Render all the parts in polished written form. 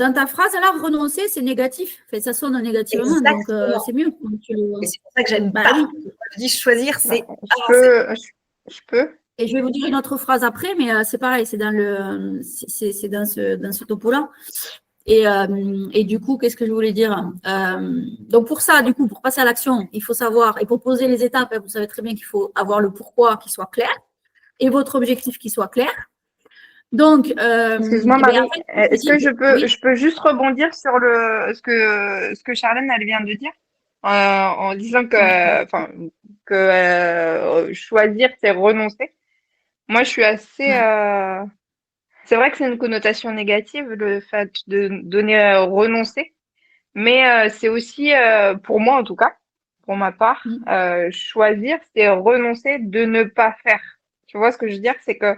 dans ta phrase, là, renoncer, c'est négatif. Enfin, ça sonne négativement, donc c'est mieux. Et c'est pour ça que j'aime pas. Oui. Je dis choisir, c'est. Je peux. Et je vais vous dire une autre phrase après, mais c'est pareil, c'est dans ce topo-là. Et du coup, qu'est-ce que je voulais dire? Donc pour ça, du coup, pour passer à l'action, il faut savoir, et pour poser les étapes, vous savez très bien qu'il faut avoir le pourquoi qui soit clair et votre objectif qui soit clair. Donc, excuse-moi Marie, est-ce que je peux juste rebondir sur ce que Charlène elle vient de dire en disant que choisir c'est renoncer. Moi je suis assez c'est vrai que c'est une connotation négative le fait de donner renoncer, mais c'est aussi pour moi en tout cas, pour ma part, choisir c'est renoncer de ne pas faire. Tu vois ce que je veux dire, c'est que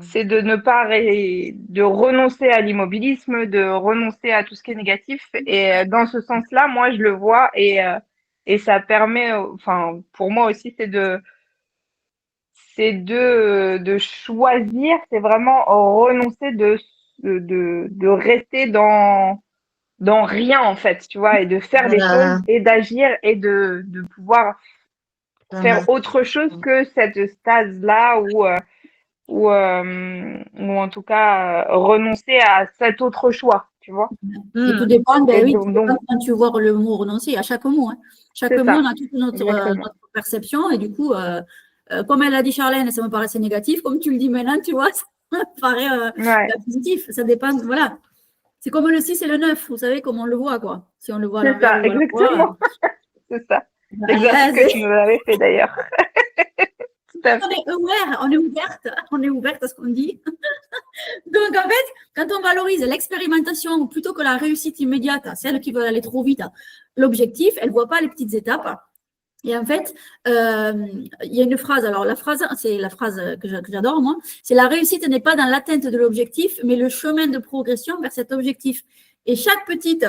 c'est de ne pas de renoncer à l'immobilisme, de renoncer à tout ce qui est négatif. Et dans ce sens-là, moi, je le vois et ça permet, enfin, pour moi aussi, c'est de choisir, c'est vraiment renoncer de rester dans rien, en fait, tu vois, et de faire des choses et d'agir et de pouvoir faire autre chose que cette stase-là ou en tout cas renoncer à cet autre choix, tu vois. Et tout dépend, quand tu vois le mot renoncer, à chaque mot. Hein. Chaque mot, on a toute notre perception, et du coup, comme elle a dit Charlène, ça me paraissait négatif, comme tu le dis maintenant, tu vois, ça me paraît positif, ça dépend, voilà. C'est comme le 6 et le 9, vous savez, comment on le voit, quoi. Si on le voit à l'envers, c'est ça, exactement. C'est ça. L'exercice que tu nous avais fait d'ailleurs. On est ouverte à ce qu'on dit. Donc, en fait, quand on valorise l'expérimentation plutôt que la réussite immédiate, celle qui veut aller trop vite, l'objectif, elle ne voit pas les petites étapes. Et en fait, il y a une phrase, alors la phrase, c'est la phrase que j'adore, moi, c'est la réussite n'est pas dans l'atteinte de l'objectif, mais le chemin de progression vers cet objectif. Et chaque petite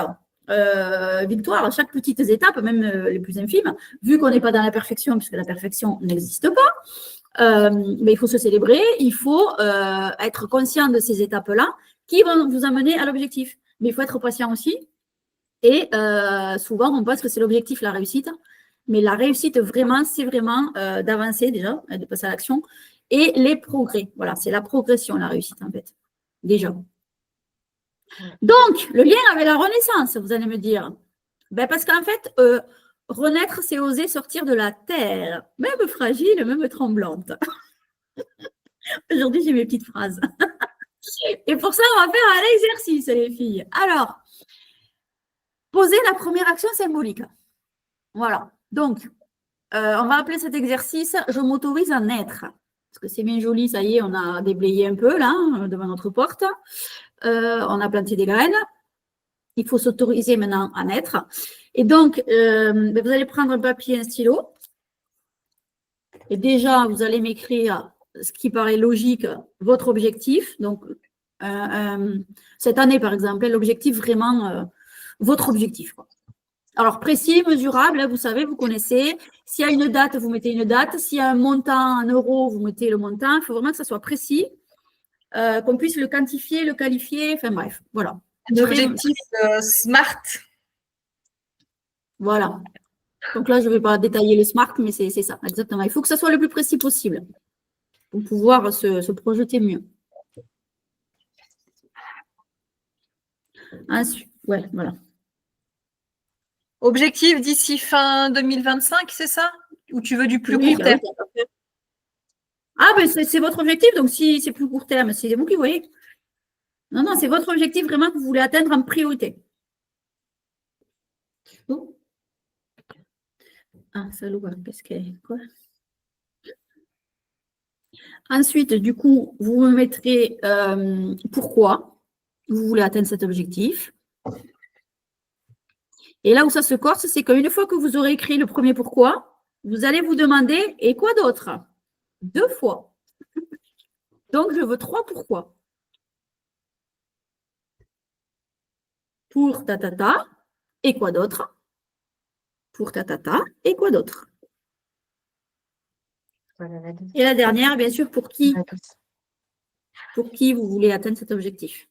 victoire, chaque petite étape, même les plus infimes, vu qu'on n'est pas dans la perfection, puisque la perfection n'existe pas, mais il faut se célébrer, il faut être conscient de ces étapes-là qui vont vous amener à l'objectif. Mais il faut être patient aussi. Et souvent, on pense que c'est l'objectif, la réussite. Mais la réussite, vraiment, c'est vraiment d'avancer déjà, de passer à l'action. Et les progrès. Voilà, c'est la progression, la réussite, en fait. Déjà. Donc, le lien avec la renaissance, vous allez me dire. Ben, parce qu'en fait, renaître, c'est oser sortir de la terre, même fragile, même tremblante. Aujourd'hui, j'ai mes petites phrases. Et pour ça, on va faire un exercice, les filles. Alors, poser la première action symbolique. Voilà. Donc, on va appeler cet exercice « Je m'autorise à naître ». Parce que c'est bien joli, ça y est, on a déblayé un peu, là, devant notre porte. On a planté des graines. Il faut s'autoriser maintenant à naître. Et donc, vous allez prendre un papier et un stylo. Et déjà, vous allez m'écrire ce qui paraît logique, votre objectif. Donc, cette année, par exemple, l'objectif vraiment, votre objectif, quoi. Alors, précis, mesurable, vous savez, vous connaissez. S'il y a une date, vous mettez une date. S'il y a un montant en euros, vous mettez le montant. Il faut vraiment que ça soit précis, qu'on puisse le quantifier, le qualifier. Enfin, bref, voilà. Un objectif SMART. Voilà. Donc là, je ne vais pas détailler le SMART, mais c'est ça, exactement. Il faut que ça soit le plus précis possible pour pouvoir se projeter mieux. Ensuite, ouais, voilà. Objectif d'ici fin 2025, c'est ça? Ou tu veux du plus court terme? Oui. Ah, ben c'est votre objectif, donc si c'est plus court terme, c'est vous qui voyez. Non, non, c'est votre objectif vraiment que vous voulez atteindre en priorité. Oh. Ah, ça l'ouvre, qu'est-ce qu'il y a? Quoi? Ensuite, du coup, vous me mettrez pourquoi vous voulez atteindre cet objectif. Et là où ça se corse, c'est qu'une fois que vous aurez écrit le premier pourquoi, vous allez vous demander et quoi d'autre? 2 fois. Donc, je veux 3 pourquoi. Pour ta, et quoi d'autre? Pour ta, et quoi d'autre? Et la dernière, bien sûr, pour qui vous voulez atteindre cet objectif.